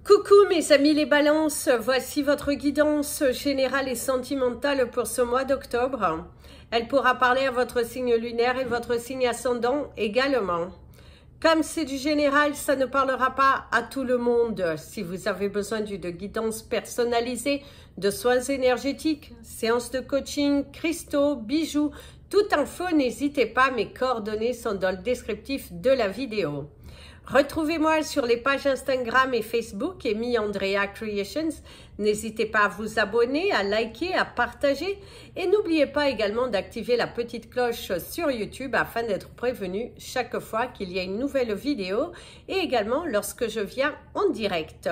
Coucou mes amis les balances, voici votre guidance générale et sentimentale pour ce mois d'octobre. Elle pourra parler à votre signe lunaire et votre signe ascendant également. Comme c'est du général, ça ne parlera pas à tout le monde. Si vous avez besoin d'une guidance personnalisée, de soins énergétiques, séances de coaching, cristaux, bijoux, toute info, n'hésitez pas, mes coordonnées sont dans le descriptif de la vidéo. Retrouvez-moi sur les pages Instagram et Facebook, Amy Andrea Creations. N'hésitez pas à vous abonner, à liker, à partager. Et n'oubliez pas également d'activer la petite cloche sur YouTube afin d'être prévenu chaque fois qu'il y a une nouvelle vidéo et également lorsque je viens en direct.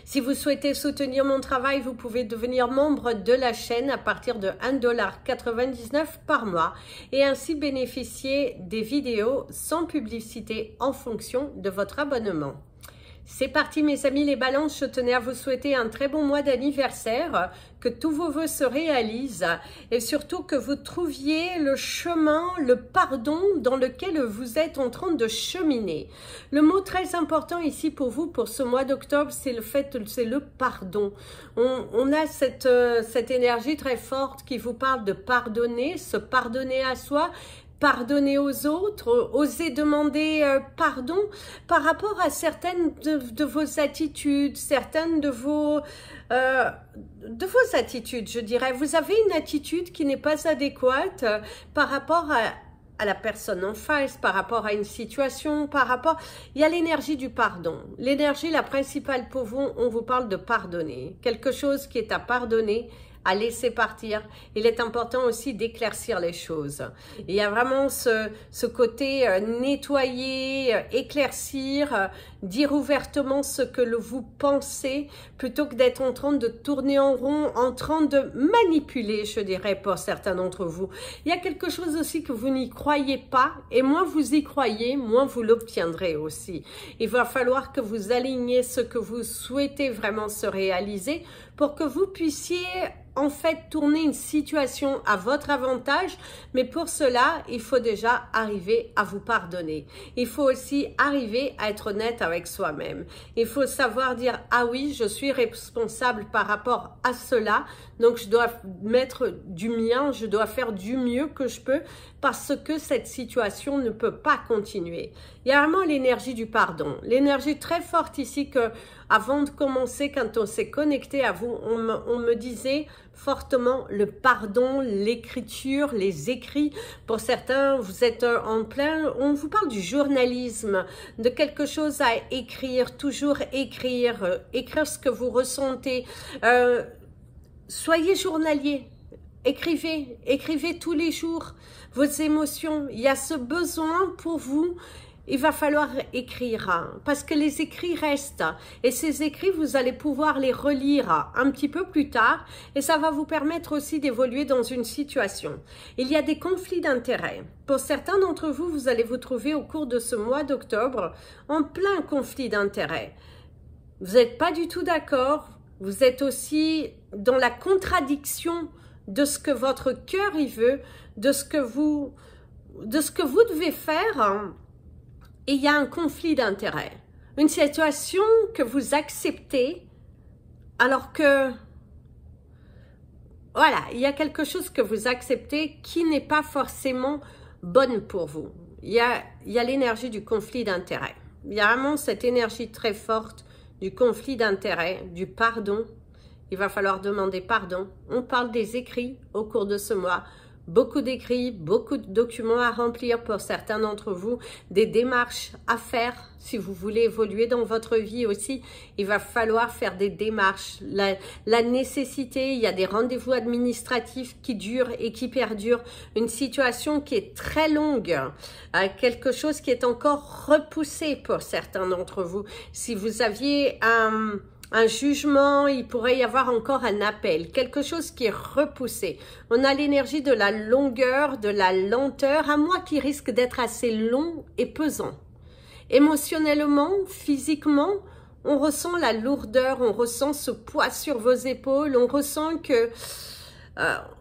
Si vous souhaitez soutenir mon travail, vous pouvez devenir membre de la chaîne à partir de 1,99$ par mois et ainsi bénéficier des vidéos sans publicité en fonction de votre abonnement. C'est parti mes amis les balances, je tenais à vous souhaiter un très bon mois d'anniversaire, que tous vos vœux se réalisent et surtout que vous trouviez le chemin, le pardon dans lequel vous êtes en train de cheminer. Le mot très important ici pour vous, pour ce mois d'octobre, c'est le pardon. On a cette énergie très forte qui vous parle de pardonner, se pardonner à soi, pardonner aux autres, oser demander pardon par rapport à certaines de vos attitudes, certaines de vos attitudes, je dirais. Vous avez une attitude qui n'est pas adéquate par rapport à la personne en face, par rapport à une situation, il y a l'énergie du pardon. L'énergie la principale pour vous, on vous parle de pardonner. Quelque chose qui est à pardonner, à laisser partir. Il est important aussi d'éclaircir les choses. Il y a vraiment ce côté nettoyer, éclaircir, dire ouvertement ce que vous pensez, plutôt que d'être en train de tourner en rond, en train de manipuler, je dirais, pour certains d'entre vous. Il y a quelque chose aussi que vous n'y croyez pas, et moins vous y croyez, moins vous l'obtiendrez aussi. Il va falloir que vous aligniez ce que vous souhaitez vraiment se réaliser pour que vous puissiez en fait tourner une situation à votre avantage, mais pour cela, il faut déjà arriver à vous pardonner. Il faut aussi arriver à être honnête avec soi-même. Il faut savoir dire, ah oui, je suis responsable par rapport à cela, donc je dois mettre du mien, je dois faire du mieux que je peux parce que cette situation ne peut pas continuer. Il y a vraiment l'énergie du pardon, l'énergie très forte ici que avant de commencer, quand on s'est connecté à vous, on me disait fortement le pardon, l'écriture, les écrits. Pour certains, vous êtes en plein, on vous parle du journalisme, de quelque chose à écrire, toujours écrire, écrire ce que vous ressentez. Soyez journalier, écrivez tous les jours vos émotions. Il y a ce besoin pour vous. Il va falloir écrire parce que les écrits restent et ces écrits, vous allez pouvoir les relire un petit peu plus tard et ça va vous permettre aussi d'évoluer dans une situation. Il y a des conflits d'intérêts. Pour certains d'entre vous, vous allez vous trouver au cours de ce mois d'octobre en plein conflit d'intérêts. Vous n'êtes pas du tout d'accord, vous êtes aussi dans la contradiction de ce que votre cœur y veut, de ce que vous devez faire. Et il y a un conflit d'intérêts, une situation que vous acceptez alors que, voilà, il y a quelque chose que vous acceptez qui n'est pas forcément bonne pour vous. Il y a l'énergie du conflit d'intérêts. Il y a vraiment cette énergie très forte du conflit d'intérêts, du pardon. Il va falloir demander pardon. On parle des écrits au cours de ce mois. Beaucoup d'écrits, beaucoup de documents à remplir pour certains d'entre vous, des démarches à faire si vous voulez évoluer dans votre vie aussi. Il va falloir faire des démarches. La nécessité, il y a des rendez-vous administratifs qui durent et qui perdurent. Une situation qui est très longue, quelque chose qui est encore repoussé pour certains d'entre vous. Si vous aviez un jugement, il pourrait y avoir encore un appel, quelque chose qui est repoussé. On a l'énergie de la longueur, de la lenteur, un mois qui risque d'être assez long et pesant. Émotionnellement, physiquement, on ressent la lourdeur, on ressent ce poids sur vos épaules, on ressent que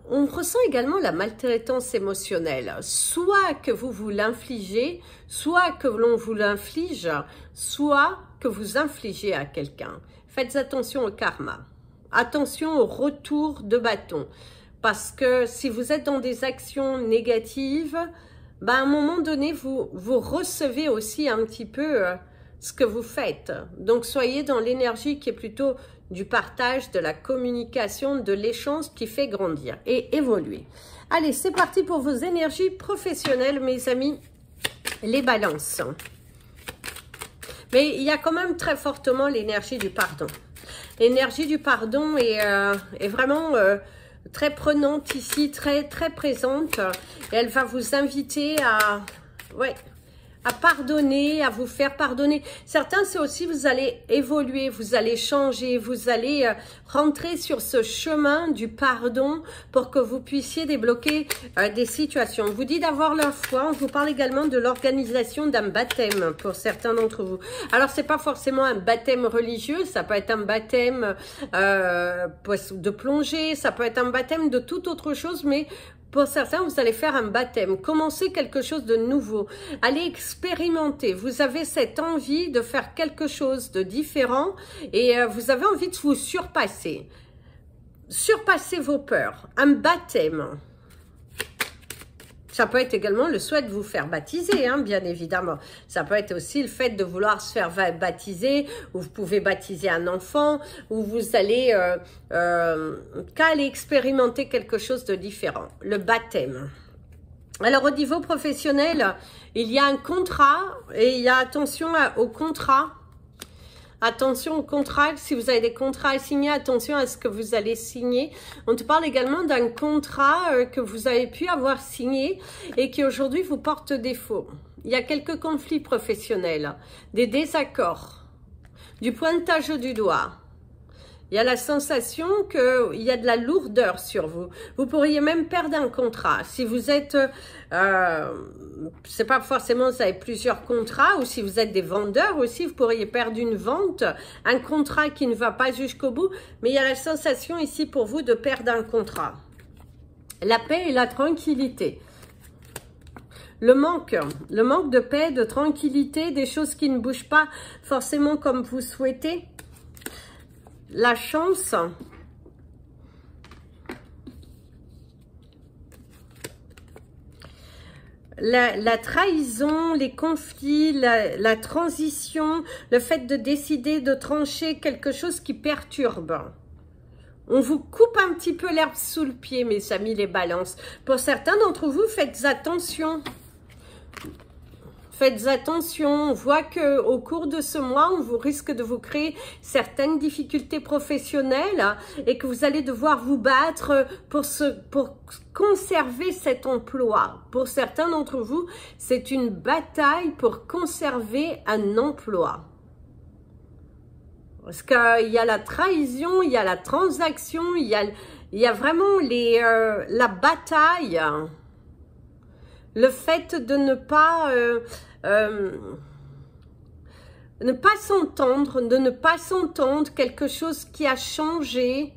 on ressent également la maltraitance émotionnelle, soit que vous vous l'infligez, soit que l'on vous l'inflige, soit que vous infligez à quelqu'un. Faites attention au karma, attention au retour de bâton, parce que si vous êtes dans des actions négatives, ben à un moment donné, vous recevez aussi un petit peu ce que vous faites. Donc soyez dans l'énergie qui est plutôt du partage, de la communication, de l'échange qui fait grandir et évoluer. Allez, c'est parti pour vos énergies professionnelles, mes amis, les balances. Mais il y a quand même très fortement l'énergie du pardon. L'énergie du pardon est vraiment très prenante ici, très présente. Et elle va vous inviter à... Ouais, à pardonner, à vous faire pardonner. Certains, c'est aussi, vous allez évoluer, vous allez changer, vous allez rentrer sur ce chemin du pardon pour que vous puissiez débloquer des situations. On vous dit d'avoir la foi, on vous parle également de l'organisation d'un baptême pour certains d'entre vous. Alors, c'est pas forcément un baptême religieux, ça peut être un baptême de plongée, ça peut être un baptême de toute autre chose, mais pour certains, vous allez faire un baptême, commencer quelque chose de nouveau, allez expérimenter. Vous avez cette envie de faire quelque chose de différent et vous avez envie de vous surpasser. Surpasser vos peurs, un baptême. Ça peut être également le souhait de vous faire baptiser, hein, bien évidemment. Ça peut être aussi le fait de vouloir se faire baptiser, ou vous pouvez baptiser un enfant, ou vous allez aller expérimenter quelque chose de différent. Le baptême. Alors au niveau professionnel, il y a un contrat, et il y a attention au contrat. Attention au contrat, si vous avez des contrats à signer, attention à ce que vous allez signer. On te parle également d'un contrat que vous avez pu avoir signé et qui aujourd'hui vous porte défaut. Il y a quelques conflits professionnels, des désaccords, du pointage du doigt. Il y a la sensation qu'il y a de la lourdeur sur vous. Vous pourriez même perdre un contrat. Si vous êtes, c'est pas forcément vous avez plusieurs contrats, ou si vous êtes des vendeurs aussi, vous pourriez perdre une vente, un contrat qui ne va pas jusqu'au bout. Mais il y a la sensation ici pour vous de perdre un contrat. La paix et la tranquillité. Le manque de paix, de tranquillité, des choses qui ne bougent pas forcément comme vous souhaitez. La chance, la trahison, les conflits, la transition, le fait de décider de trancher quelque chose qui perturbe. On vous coupe un petit peu l'herbe sous le pied, mes amis les balances. Pour certains d'entre vous, faites attention. Faites attention, on voit qu'au cours de ce mois, on vous risque de vous créer certaines difficultés professionnelles et que vous allez devoir vous battre pour conserver cet emploi. Pour certains d'entre vous, c'est une bataille pour conserver un emploi. Parce qu'il y a la trahison, il y a la transaction, il y a vraiment la bataille. Le fait de ne pas s'entendre, de ne pas s'entendre, quelque chose qui a changé.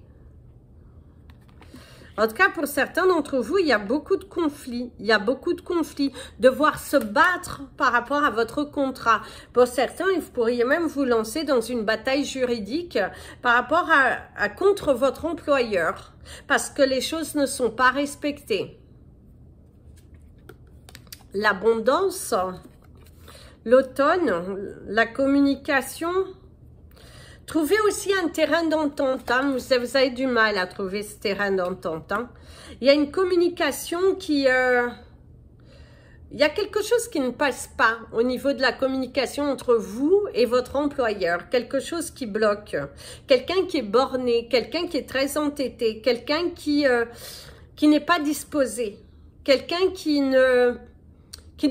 En tout cas, pour certains d'entre vous, il y a beaucoup de conflits. Il y a beaucoup de conflits. Devoir se battre par rapport à votre contrat. Pour certains, vous pourriez même vous lancer dans une bataille juridique par rapport à contre votre employeur. Parce que les choses ne sont pas respectées. L'abondance, l'automne, la communication. Trouvez aussi un terrain d'entente. Hein. Vous avez du mal à trouver ce terrain d'entente. Hein. Il y a une communication qui... il y a quelque chose qui ne passe pas au niveau de la communication entre vous et votre employeur. Quelque chose qui bloque. Quelqu'un qui est borné, quelqu'un qui est très entêté, quelqu'un qui n'est pas disposé. Quelqu'un qui ne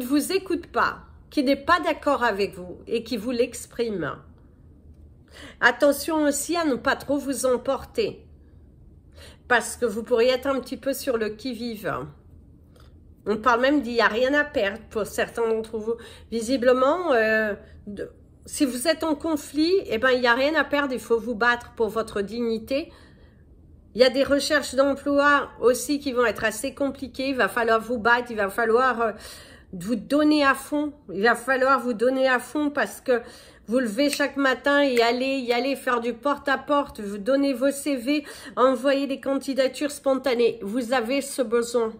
vous écoute pas, qui n'est pas d'accord avec vous et qui vous l'exprime. Attention aussi à ne pas trop vous emporter, parce que vous pourriez être un petit peu sur le qui-vive. On parle même d'il n'y a rien à perdre pour certains d'entre vous. Visiblement, si vous êtes en conflit, eh ben, il n'y a rien à perdre, il faut vous battre pour votre dignité. Il y a des recherches d'emploi aussi qui vont être assez compliquées. Il va falloir vous battre, il va falloir vous donner à fond. Il va falloir vous donner à fond parce que vous levez chaque matin et y aller faire du porte-à-porte, vous donnez vos CV, envoyez des candidatures spontanées. Vous avez ce besoin.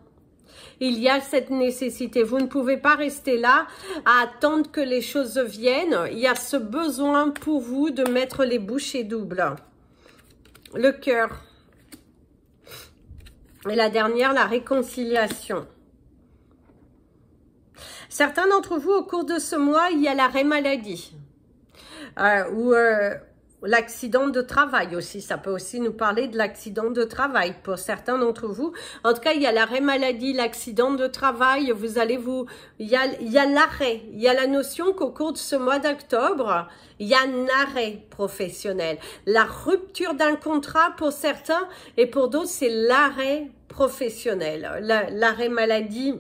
Il y a cette nécessité. Vous ne pouvez pas rester là à attendre que les choses viennent. Il y a ce besoin pour vous de mettre les bouchées doubles. Le cœur. Et la dernière, la réconciliation. Certains d'entre vous, au cours de ce mois, il y a l'arrêt maladie. Ou l'accident de travail aussi. Ça peut aussi nous parler de l'accident de travail pour certains d'entre vous. En tout cas, il y a l'arrêt maladie, l'accident de travail. Vous allez il y a l'arrêt. Il y a la notion qu'au cours de ce mois d'octobre, il y a un arrêt professionnel. La rupture d'un contrat pour certains et pour d'autres, c'est l'arrêt professionnel. L'arrêt maladie.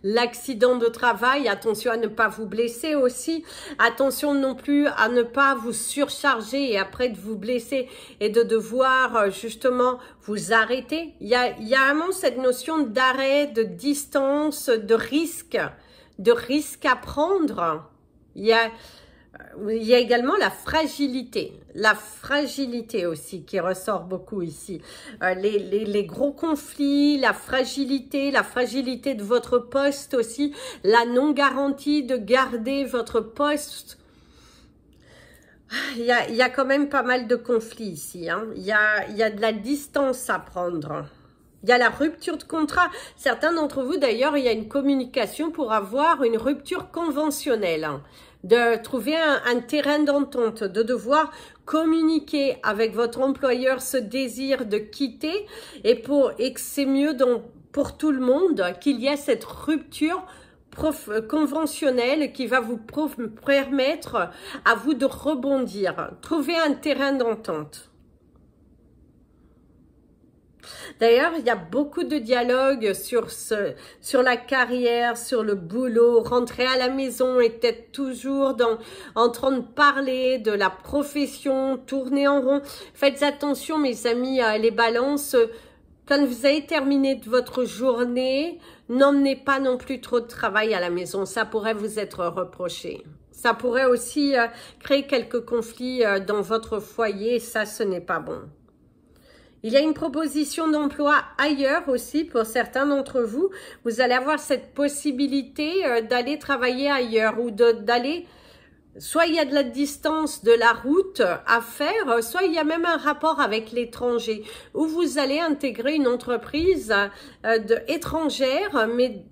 L'accident de travail, attention à ne pas vous blesser aussi, attention non plus à ne pas vous surcharger et après de vous blesser et de devoir justement vous arrêter. Il y a vraiment cette notion d'arrêt, de distance, de risque à prendre. Il y a également la fragilité aussi qui ressort beaucoup ici. Les gros conflits, la fragilité de votre poste aussi, la non-garantie de garder votre poste. Il y a quand même pas mal de conflits ici, hein. Il y a de la distance à prendre. Il y a la rupture de contrat. Certains d'entre vous, d'ailleurs, il y a une communication pour avoir une rupture conventionnelle, hein, de trouver un terrain d'entente, de devoir communiquer avec votre employeur ce désir de quitter et que c'est mieux pour tout le monde qu'il y ait cette rupture conventionnelle qui va vous permettre à vous de rebondir. Trouver un terrain d'entente. D'ailleurs, il y a beaucoup de dialogues sur la carrière, sur le boulot. Rentrer à la maison et être toujours en train de parler de la profession, tourner en rond. Faites attention, mes amis, les balances. Quand vous avez terminé votre journée, n'emmenez pas non plus trop de travail à la maison. Ça pourrait vous être reproché. Ça pourrait aussi créer quelques conflits dans votre foyer. Ça, ce n'est pas bon. Il y a une proposition d'emploi ailleurs aussi pour certains d'entre vous. Vous allez avoir cette possibilité d'aller travailler ailleurs ou d'aller... Soit il y a de la distance de la route à faire, soit il y a même un rapport avec l'étranger où vous allez intégrer une entreprise étrangère, mais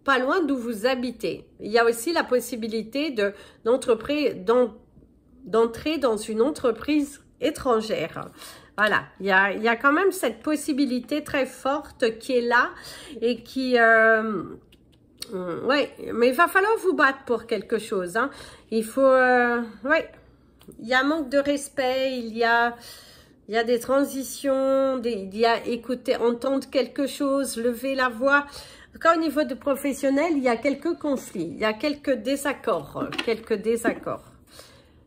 pas loin d'où vous habitez. Il y a aussi la possibilité d'entrer dans une entreprise étrangère. Voilà, il y a quand même cette possibilité très forte qui est là et qui... ouais, mais il va falloir vous battre pour quelque chose, hein. Il faut... ouais, il y a un manque de respect, il y a des transitions, il y a écouter, entendre quelque chose, lever la voix. Encore au niveau de professionnel, il y a quelques conflits, il y a quelques désaccords,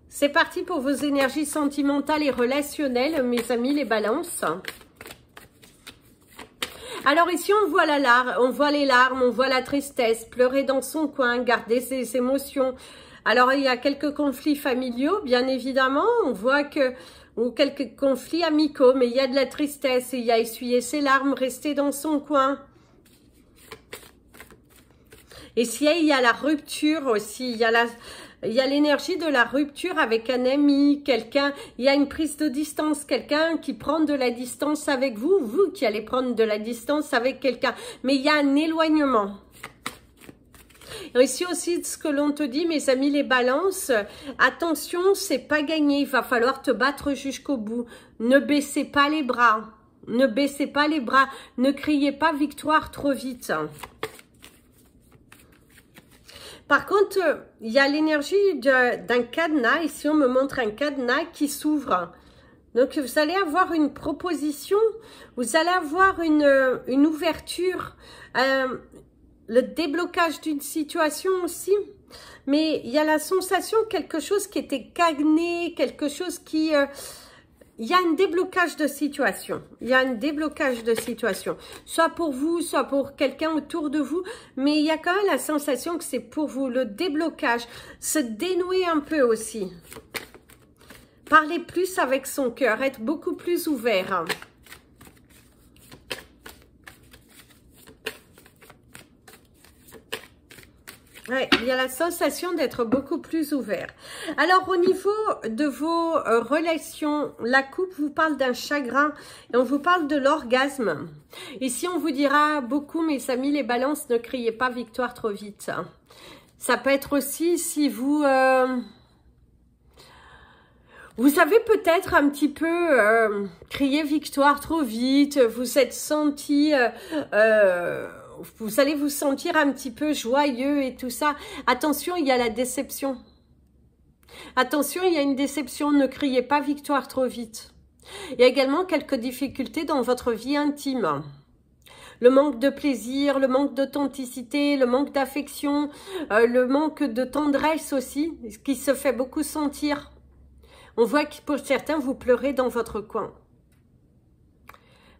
C'est parti pour vos énergies sentimentales et relationnelles, mes amis les balances. Alors ici, on voit les larmes, on voit la tristesse, pleurer dans son coin, garder ses émotions. Alors, il y a quelques conflits familiaux, bien évidemment. On voit ou quelques conflits amicaux, mais il y a de la tristesse. Il y a essuyé ses larmes, rester dans son coin. Et si il y a la rupture aussi, il y a l'énergie de la rupture avec un ami, quelqu'un, il y a une prise de distance, quelqu'un qui prend de la distance avec vous, vous qui allez prendre de la distance avec quelqu'un, mais il y a un éloignement. Et ici aussi, ce que l'on te dit, mes amis les balances, attention, c'est pas gagné, il va falloir te battre jusqu'au bout. Ne baissez pas les bras, ne baissez pas les bras, ne criez pas victoire trop vite. Par contre, il y a l'énergie d'un cadenas. Ici, on me montre un cadenas qui s'ouvre. Donc, vous allez avoir une proposition. Vous allez avoir une ouverture. Le déblocage d'une situation aussi. Mais il y a la sensation de quelque chose qui était cadené. Quelque chose qui il y a un déblocage de situation. Il y a un déblocage de situation. Soit pour vous, soit pour quelqu'un autour de vous. Mais il y a quand même la sensation que c'est pour vous. Le déblocage. Se dénouer un peu aussi. Parler plus avec son cœur. Être beaucoup plus ouvert. Ouais, il y a la sensation d'être beaucoup plus ouvert. Alors, au niveau de vos relations, la coupe vous parle d'un chagrin et on vous parle de l'orgasme. Ici, on vous dira beaucoup, mes amis, les balances, ne criez pas victoire trop vite. Ça peut être aussi si vous... vous avez peut-être un petit peu crié victoire trop vite, vous êtes senti... vous allez vous sentir un petit peu joyeux et tout ça. Attention, il y a la déception. Attention, il y a une déception. Ne criez pas victoire trop vite. Il y a également quelques difficultés dans votre vie intime. Le manque de plaisir, le manque d'authenticité, le manque d'affection, le manque de tendresse aussi, ce qui se fait beaucoup sentir. On voit que pour certains, vous pleurez dans votre coin.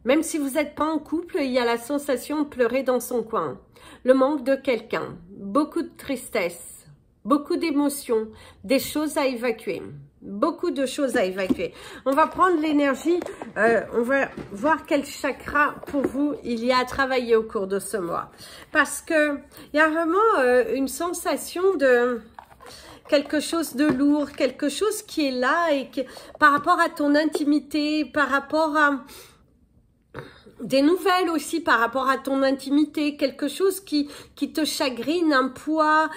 Même si vous n'êtes pas en couple, il y a la sensation de pleurer dans son coin. Le manque de quelqu'un, beaucoup de tristesse, beaucoup d'émotions, des choses à évacuer. Beaucoup de choses à évacuer. On va prendre l'énergie, on va voir quel chakra pour vous il y a à travailler au cours de ce mois. Parce que il y a vraiment une sensation de... quelque chose de lourd, quelque chose qui est là et qui, par rapport à ton intimité, par rapport à... des nouvelles aussi par rapport à ton intimité, quelque chose qui te chagrine, un poids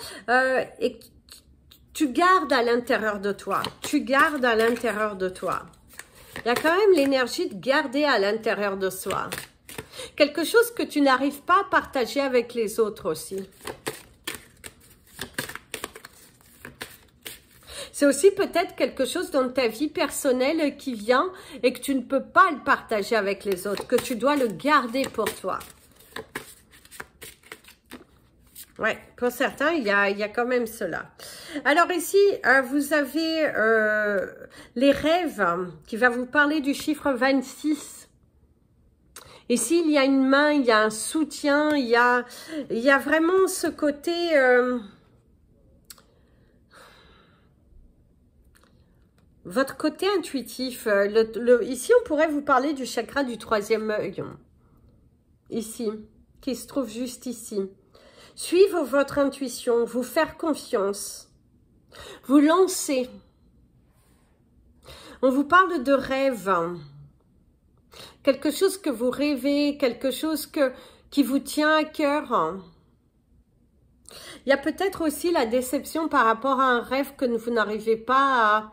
et que tu gardes à l'intérieur de toi. Tu gardes à l'intérieur de toi. Il y a quand même l'énergie de garder à l'intérieur de soi. Quelque chose que tu n'arrives pas à partager avec les autres aussi. C'est aussi peut-être quelque chose dans ta vie personnelle qui vient et que tu ne peux pas le partager avec les autres, que tu dois le garder pour toi. Ouais, pour certains, il y a quand même cela. Alors ici, vous avez les rêves qui va vous parler du chiffre 26. Ici, il y a une main, il y a un soutien, il y a vraiment ce côté... votre côté intuitif, ici on pourrait vous parler du chakra du troisième œil, ici, qui se trouve juste ici. Suivre votre intuition, vous faire confiance, vous lancer. On vous parle de rêve, quelque chose que vous rêvez, quelque chose qui vous tient à cœur. Il y a peut-être aussi la déception par rapport à un rêve que vous n'arrivez pas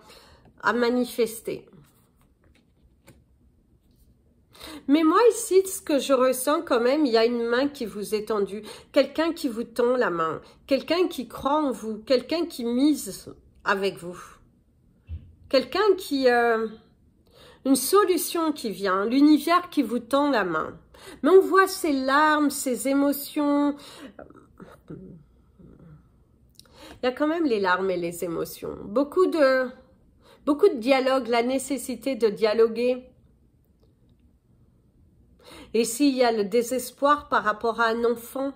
à manifester. Mais moi ici, ce que je ressens quand même, il y a une main qui vous est tendue, quelqu'un qui vous tend la main, quelqu'un qui croit en vous, quelqu'un qui mise avec vous, quelqu'un qui... une solution qui vient, l'univers qui vous tend la main. Mais on voit ces larmes, ces émotions... Il y a quand même les larmes et les émotions. Beaucoup de dialogue, la nécessité de dialoguer. Et s'il y a le désespoir par rapport à un enfant,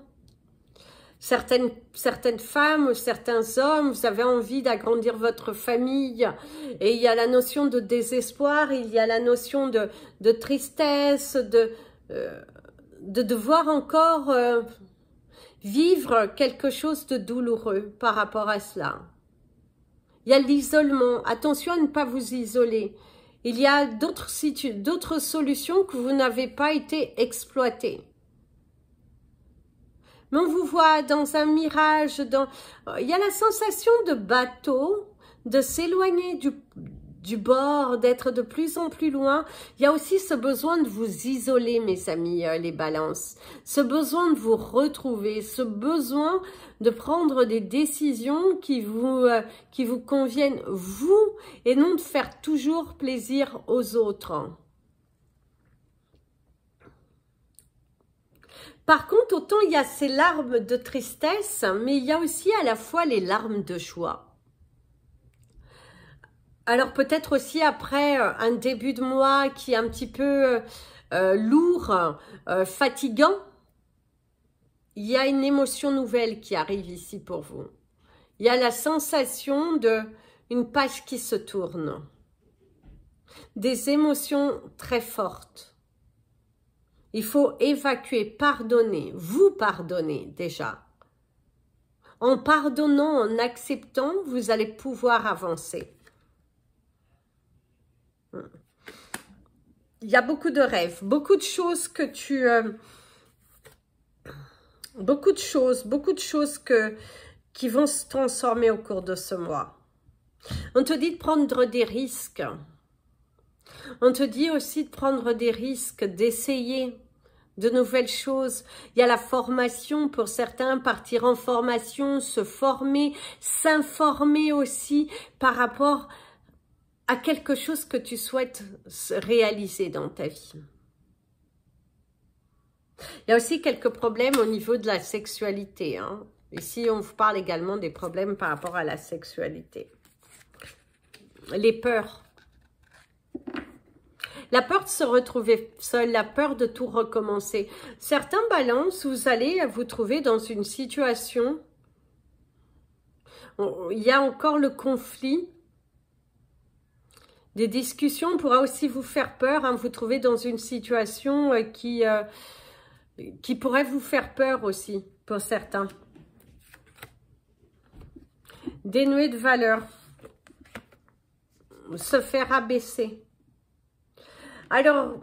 certaines femmes, certains hommes, vous avez envie d'agrandir votre famille et il y a la notion de désespoir, il y a la notion de tristesse, de devoir encore vivre quelque chose de douloureux par rapport à cela. Il y a l'isolement. Attention à ne pas vous isoler. Il y a d'autres solutions que vous n'avez pas été exploitées. Mais on vous voit dans un mirage. Il y a la sensation de bateau, de s'éloigner du bord, d'être de plus en plus loin. Il y a aussi ce besoin de vous isoler, mes amis, les balances. Ce besoin de vous retrouver, ce besoin de prendre des décisions qui vous conviennent, vous, et non de faire toujours plaisir aux autres. Par contre, autant il y a ces larmes de tristesse, mais il y a aussi à la fois les larmes de joie. Alors peut-être aussi après un début de mois qui est un petit peu lourd, fatigant, il y a une émotion nouvelle qui arrive ici pour vous. Il y a la sensation d'une page qui se tourne. Des émotions très fortes. Il faut évacuer, pardonner, vous pardonner déjà. En pardonnant, en acceptant, vous allez pouvoir avancer. Il y a beaucoup de rêves, beaucoup de choses que tu... beaucoup de choses qui vont se transformer au cours de ce mois. On te dit de prendre des risques. On te dit aussi de prendre des risques, d'essayer de nouvelles choses. Il y a la formation pour certains, partir en formation, se former, s'informer aussi par rapport à quelque chose que tu souhaites réaliser dans ta vie. Il y a aussi quelques problèmes au niveau de la sexualité. Ici, on vous parle également des problèmes par rapport à la sexualité. Les peurs. La peur de se retrouver seul, la peur de tout recommencer. Certains balances, vous allez vous trouver dans une situation où il y a encore le conflit. Des discussions pourra aussi vous faire peur, vous trouver dans une situation qui pourrait vous faire peur aussi, pour certains. Dénué de valeur. Se faire abaisser. Alors,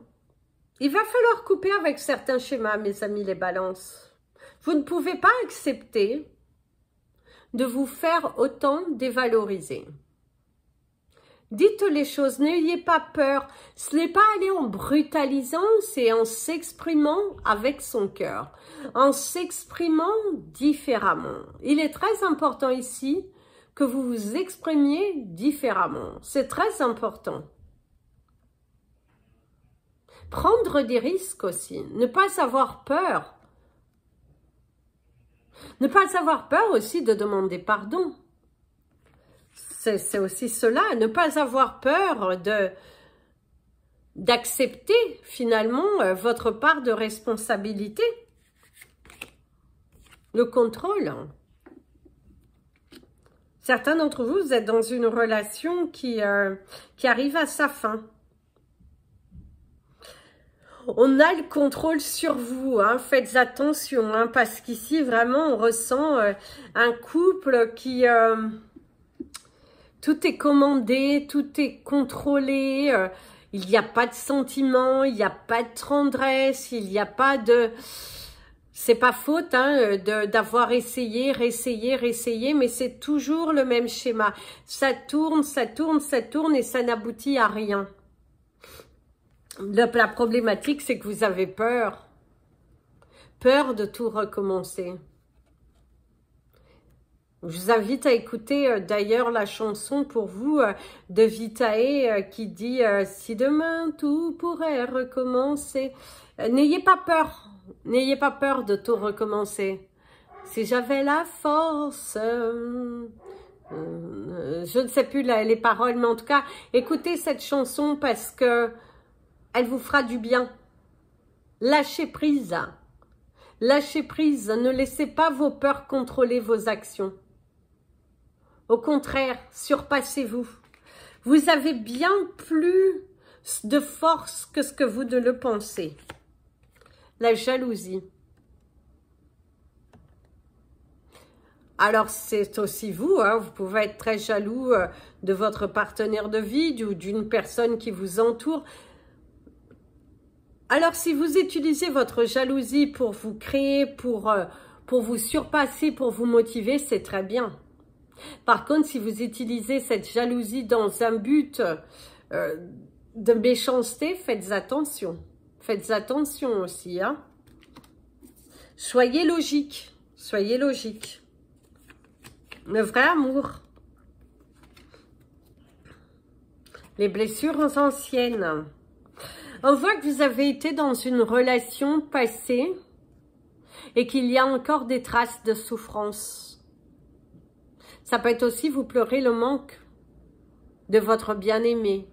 il va falloir couper avec certains schémas, mes amis les balances. Vous ne pouvez pas accepter de vous faire autant dévaloriser. Dites les choses, n'ayez pas peur. Ce n'est pas aller en brutalisant, c'est en s'exprimant avec son cœur, en s'exprimant différemment. Il est très important ici que vous vous exprimiez différemment. C'est très important. Prendre des risques aussi, ne pas avoir peur. Ne pas avoir peur aussi de demander pardon. C'est aussi cela, ne pas avoir peur d'accepter finalement votre part de responsabilité. Le contrôle. Certains d'entre vous, vous êtes dans une relation qui arrive à sa fin. On a le contrôle sur vous, faites attention, parce qu'ici vraiment on ressent un couple qui... tout est commandé, tout est contrôlé, il n'y a pas de sentiment, il n'y a pas de tendresse, il n'y a pas de... C'est pas faute d'avoir essayé, réessayé, mais c'est toujours le même schéma. Ça tourne, ça tourne, ça tourne et ça n'aboutit à rien. La problématique, c'est que vous avez peur. Peur de tout recommencer. Je vous invite à écouter d'ailleurs la chanson pour vous de Vitae qui dit « Si demain tout pourrait recommencer ». N'ayez pas peur. N'ayez pas peur de tout recommencer. Si j'avais la force... je ne sais plus les paroles, mais en tout cas, écoutez cette chanson parce que elle vous fera du bien. Lâchez prise. Lâchez prise. Ne laissez pas vos peurs contrôler vos actions. Au contraire, surpassez-vous. Vous avez bien plus de force que ce que vous ne le pensez. La jalousie. Alors, c'est aussi vous, vous pouvez être très jaloux de votre partenaire de vie ou d'une personne qui vous entoure. Alors, si vous utilisez votre jalousie pour vous créer, pour vous surpasser, pour vous motiver, c'est très bien. Par contre, si vous utilisez cette jalousie dans un but de méchanceté, faites attention. Faites attention aussi. Soyez logique. Soyez logique. Le vrai amour. Les blessures anciennes. On voit que vous avez été dans une relation passée et qu'il y a encore des traces de souffrance. Ça peut être aussi vous pleurer le manque de votre bien-aimé.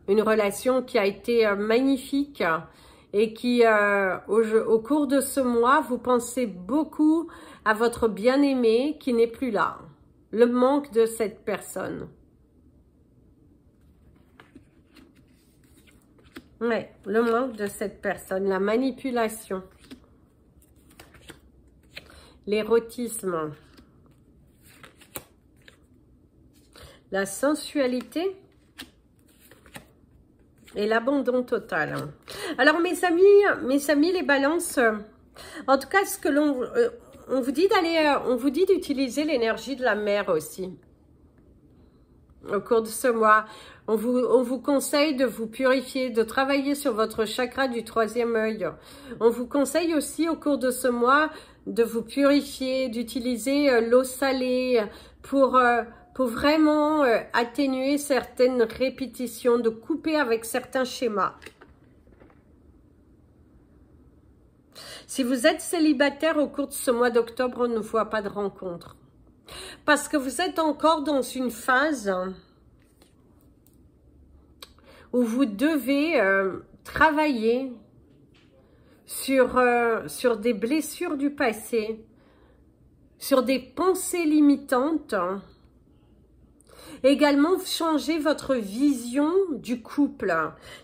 Une relation qui a été magnifique et qui, au cours de ce mois, vous pensez beaucoup à votre bien-aimé qui n'est plus là. Le manque de cette personne. Ouais, le manque de cette personne, la manipulation, l'érotisme, la sensualité et l'abandon total. Alors mes amis les balances, en tout cas ce que on vous dit d'utiliser l'énergie de la mer aussi. Au cours de ce mois, on vous conseille de vous purifier, de travailler sur votre chakra du troisième œil. On vous conseille aussi au cours de ce mois de vous purifier, d'utiliser l'eau salée pour vraiment atténuer certaines répétitions, de couper avec certains schémas. Si vous êtes célibataire au cours de ce mois d'octobre, on ne voit pas de rencontre. Parce que vous êtes encore dans une phase où vous devez travailler sur des blessures du passé, sur des pensées limitantes. Également, changer votre vision du couple.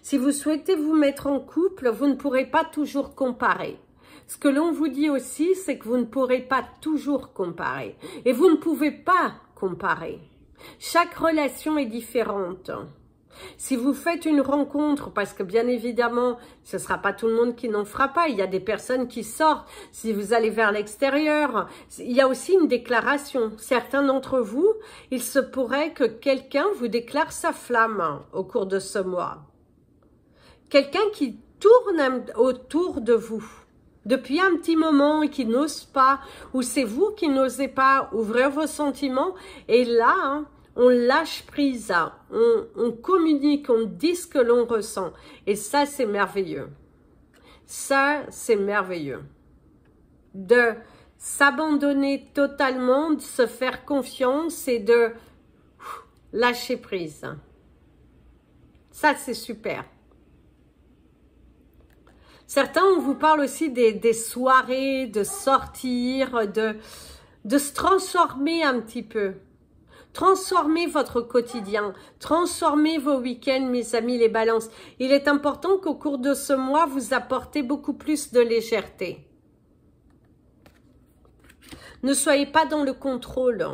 Si vous souhaitez vous mettre en couple, vous ne pourrez pas toujours comparer. Ce que l'on vous dit aussi, c'est que vous ne pourrez pas toujours comparer. Et vous ne pouvez pas comparer. Chaque relation est différente. Si vous faites une rencontre, parce que bien évidemment, ce ne sera pas tout le monde qui n'en fera pas, il y a des personnes qui sortent, si vous allez vers l'extérieur, il y a aussi une déclaration. Certains d'entre vous, il se pourrait que quelqu'un vous déclare sa flamme au cours de ce mois. Quelqu'un qui tourne autour de vous depuis un petit moment et qui n'ose pas, ou c'est vous qui n'osez pas ouvrir vos sentiments, et là, on lâche prise, on communique, on dit ce que l'on ressent. Et ça, c'est merveilleux. Ça, c'est merveilleux. De s'abandonner totalement, de se faire confiance et de lâcher prise. Ça, c'est super. Certains, on vous parle aussi des soirées, de sortir, de se transformer un petit peu. Transformez votre quotidien, transformez vos week-ends, mes amis les balances. Il est important qu'au cours de ce mois, vous apportez beaucoup plus de légèreté. Ne soyez pas dans le contrôle.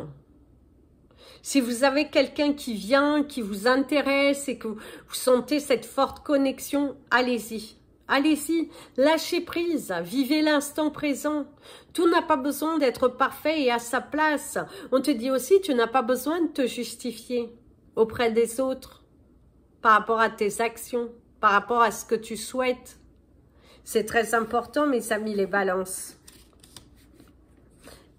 Si vous avez quelqu'un qui vient, qui vous intéresse et que vous sentez cette forte connexion, allez-y. Allez-y, lâchez prise, vivez l'instant présent. Tout n'a pas besoin d'être parfait et à sa place. On te dit aussi, tu n'as pas besoin de te justifier auprès des autres par rapport à tes actions, par rapport à ce que tu souhaites. C'est très important, mes amis les balances.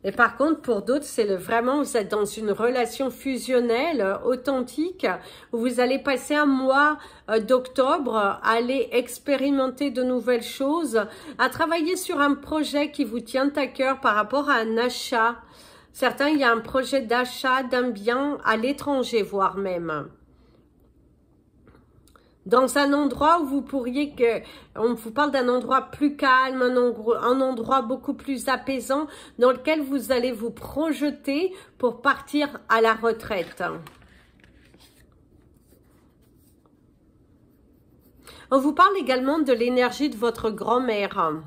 Et par contre, pour d'autres, c'est vraiment, vous êtes dans une relation fusionnelle, authentique, où vous allez passer un mois d'octobre, aller expérimenter de nouvelles choses, à travailler sur un projet qui vous tient à cœur par rapport à un achat. Certains, il y a un projet d'achat d'un bien à l'étranger, voire même. Dans un endroit où vous pourriez on vous parle d'un endroit plus calme, un endroit beaucoup plus apaisant, dans lequel vous allez vous projeter pour partir à la retraite. On vous parle également de l'énergie de votre grand-mère.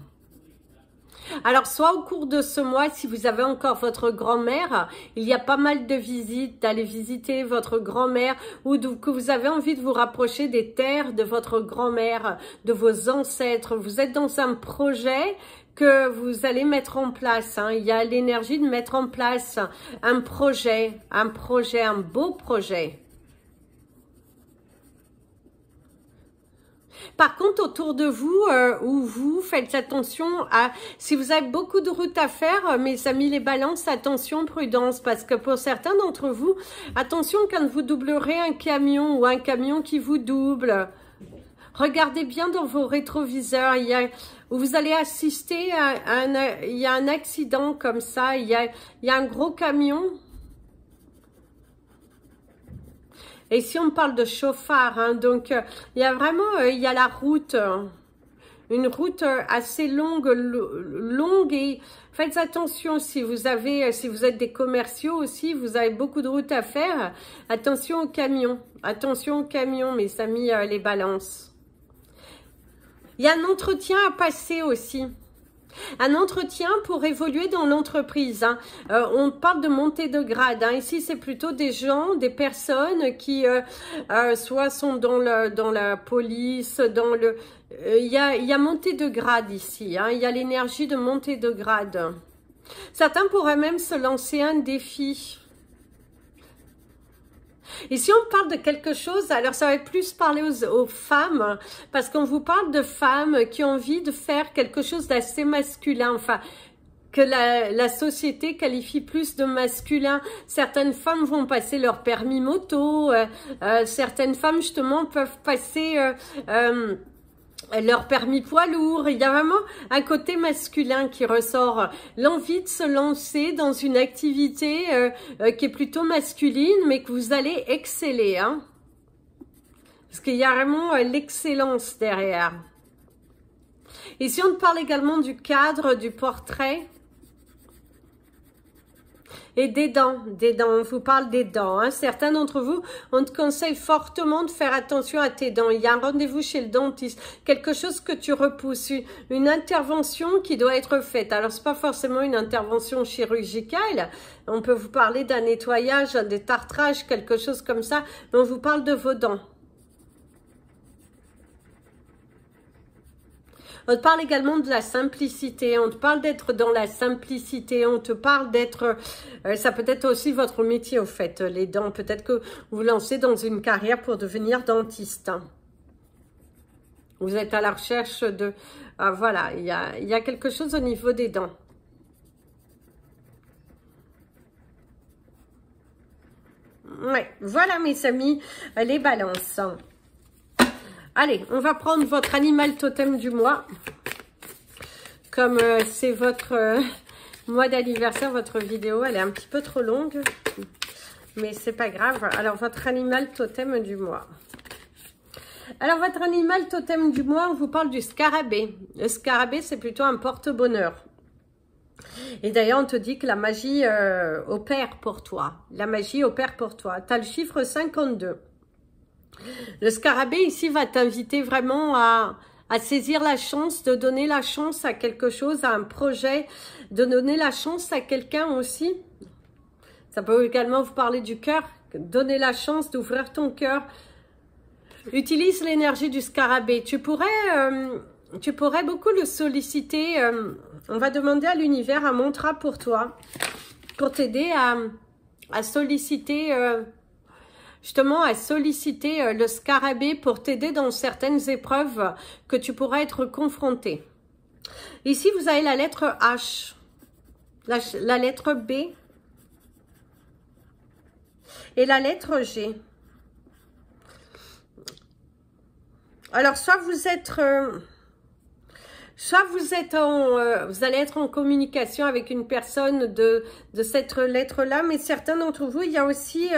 Alors, soit au cours de ce mois, si vous avez encore votre grand-mère, il y a pas mal de visites, d'aller visiter votre grand-mère ou que vous avez envie de vous rapprocher des terres de votre grand-mère, de vos ancêtres. Vous êtes dans un projet que vous allez mettre en place. Il y a l'énergie de mettre en place un projet, un beau projet. Par contre, autour de vous, où vous faites attention à, si vous avez beaucoup de routes à faire, mes amis les balances, attention, prudence, parce que pour certains d'entre vous, attention quand vous doublerez un camion ou un camion qui vous double. Regardez bien dans vos rétroviseurs, où vous allez assister à il y a un accident comme ça, il y a un gros camion. Et si on parle de chauffard, hein, donc il y a vraiment, il y a la route, une route assez longue, et faites attention si vous avez, si vous êtes des commerciaux aussi, vous avez beaucoup de routes à faire. Attention aux camions, mes amis, les balances. Il y a un entretien à passer aussi. Un entretien pour évoluer dans l'entreprise. Hein. On parle de montée de grade. Hein. Ici, c'est plutôt des gens, des personnes qui soit sont dans la police, dans le... Il y a montée de grade ici. Hein. Il y a l'énergie de montée de grade. Certains pourraient même se lancer un défi. Et si on parle de quelque chose, alors ça va plus parler aux femmes, parce qu'on vous parle de femmes qui ont envie de faire quelque chose d'assez masculin, enfin, que la société qualifie plus de masculin. Certaines femmes vont passer leur permis moto, certaines femmes justement peuvent passer... leur permis poids lourd. Il y a vraiment un côté masculin qui ressort, l'envie de se lancer dans une activité qui est plutôt masculine, mais que vous allez exceller, hein, parce qu'il y a vraiment l'excellence derrière. Et si on parle également du cadre, du portrait et des dents, on vous parle des dents. Hein. Certains d'entre vous, on te conseille fortement de faire attention à tes dents. Il y a un rendez-vous chez le dentiste, quelque chose que tu repousses, une intervention qui doit être faite. Alors, c'est pas forcément une intervention chirurgicale. On peut vous parler d'un nettoyage, d'un détartrage, quelque chose comme ça, mais on vous parle de vos dents. On te parle également de la simplicité, on te parle d'être dans la simplicité, on te parle d'être, ça peut être aussi votre métier au fait, les dents, peut-être que vous vous lancez dans une carrière pour devenir dentiste. Vous êtes à la recherche de, voilà, il y a quelque chose au niveau des dents. Ouais, voilà mes amis, les balances. Allez, on va prendre votre animal totem du mois. Comme c'est votre mois d'anniversaire, votre vidéo, elle est un petit peu trop longue. Mais c'est pas grave. Alors, votre animal totem du mois. Alors, votre animal totem du mois, on vous parle du scarabée. Le scarabée, c'est plutôt un porte-bonheur. Et d'ailleurs, on te dit que la magie opère pour toi. La magie opère pour toi. Tu as le chiffre 52. Le scarabée ici va t'inviter vraiment à saisir la chance, de donner la chance à quelque chose, à un projet, de donner la chance à quelqu'un aussi. Ça peut également vous parler du cœur, donner la chance d'ouvrir ton cœur. Utilise l'énergie du scarabée. Tu pourrais beaucoup le solliciter. On va demander à l'univers un mantra pour toi, pour t'aider à solliciter... justement à solliciter le scarabée pour t'aider dans certaines épreuves que tu pourras être confronté. Ici, vous avez la lettre H, la lettre B et la lettre G. Alors, soit vous allez être en communication avec une personne de cette lettre-là, mais certains d'entre vous, il y a aussi...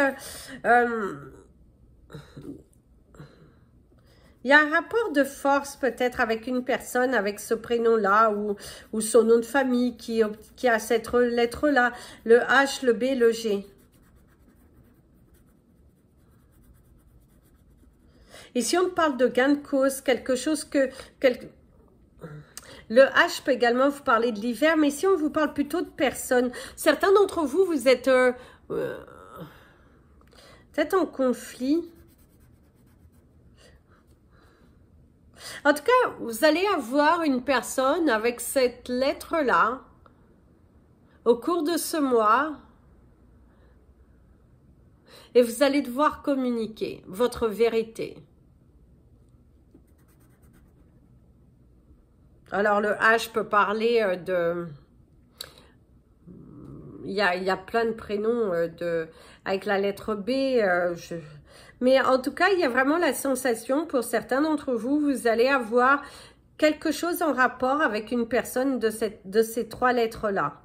il y a un rapport de force peut-être avec une personne avec ce prénom-là ou son nom de famille qui a cette lettre-là, le H, le B, le G. Et si on parle de gain de cause, quelque chose que... Le H peut également vous parler de l'hiver, mais si on vous parle plutôt de personnes, certains d'entre vous, vous êtes peut-être en conflit. En tout cas, vous allez avoir une personne avec cette lettre-là au cours de ce mois et vous allez devoir communiquer votre vérité. Alors, le H peut parler de... Il y a plein de prénoms avec la lettre B. Mais en tout cas, il y a vraiment la sensation, pour certains d'entre vous, vous allez avoir quelque chose en rapport avec une personne de ces trois lettres-là.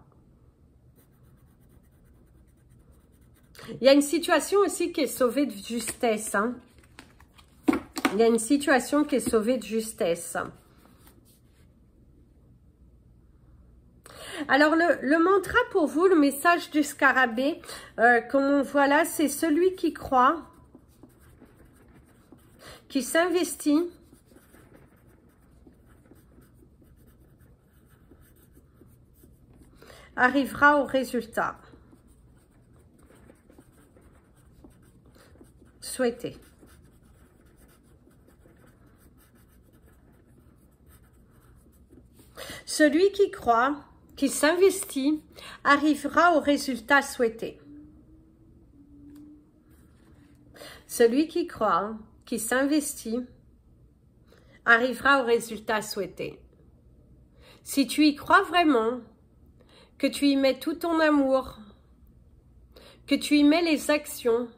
Il y a une situation aussi qui est sauvée de justesse. Hein. Il y a une situation qui est sauvée de justesse. Alors, le mantra pour vous, le message du scarabée, comme on voit là, c'est celui qui croit, qui s'investit, arrivera au résultat souhaité. Celui qui croit, qui s'investit, arrivera au résultat souhaité. Celui qui croit, qui s'investit, arrivera au résultat souhaité. Si tu y crois vraiment, que tu y mets tout ton amour, que tu y mets les actions,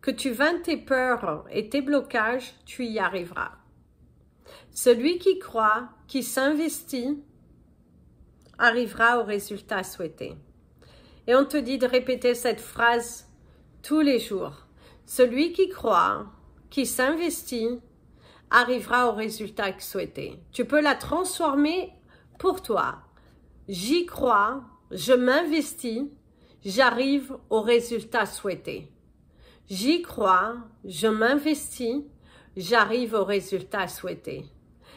que tu vainques tes peurs et tes blocages, tu y arriveras. Celui qui croit, qui s'investit, arrivera au résultat souhaité. Et on te dit de répéter cette phrase tous les jours. Celui qui croit, qui s'investit, arrivera au résultat souhaité. Tu peux la transformer pour toi. J'y crois, je m'investis, j'arrive au résultat souhaité. J'y crois, je m'investis, j'arrive au résultat souhaité.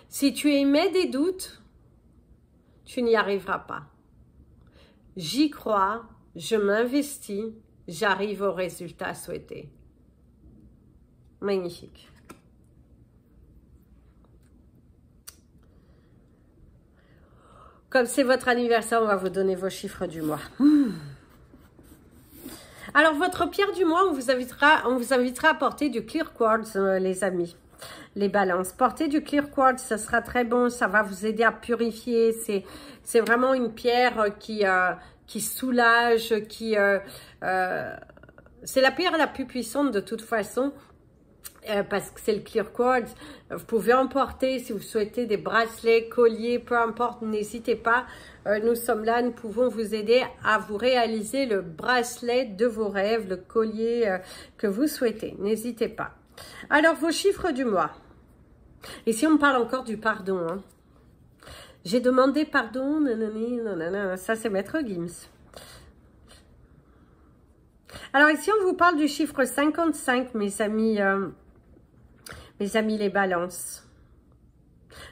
Si tu émets des doutes, tu n'y arriveras pas. J'y crois, je m'investis, j'arrive au résultat souhaité. Magnifique. Comme c'est votre anniversaire, on va vous donner vos chiffres du mois. Alors, votre pierre du mois, on vous invitera à porter du clear quartz, les amis. Les balances. Portez du clear quartz, ce sera très bon. Ça va vous aider à purifier. C'est vraiment une pierre qui soulage, c'est la pierre la plus puissante de toute façon. Parce que c'est le clear quartz. Vous pouvez en porter si vous souhaitez des bracelets, colliers, peu importe, n'hésitez pas. Nous sommes là, nous pouvons vous aider à vous réaliser le bracelet de vos rêves, le collier que vous souhaitez. N'hésitez pas. Alors, vos chiffres du mois. Ici, on me parle encore du pardon. Hein. J'ai demandé pardon, nanani, nanana. Ça, c'est Maître Gims. Alors ici, on vous parle du chiffre 55, mes amis les balances.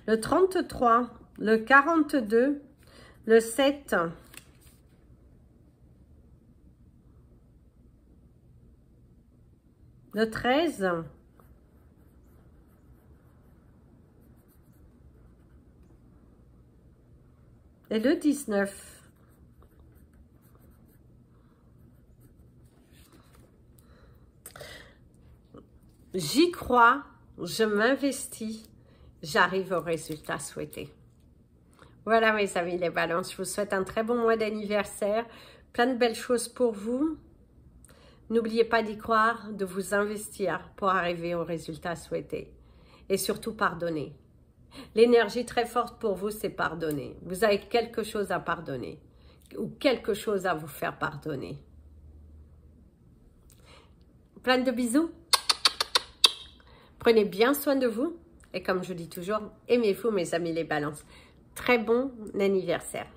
Le 33, le 42, le 7, le 13, et le 19. J'y crois, je m'investis, j'arrive au résultat souhaité. Voilà mes amis les balances, je vous souhaite un très bon mois d'anniversaire, plein de belles choses pour vous. N'oubliez pas d'y croire, de vous investir pour arriver au résultat souhaité. Et surtout pardonner. L'énergie très forte pour vous, c'est pardonner. Vous avez quelque chose à pardonner ou quelque chose à vous faire pardonner. Plein de bisous. Prenez bien soin de vous et comme je dis toujours, aimez-vous mes amis les balances. Très bon anniversaire.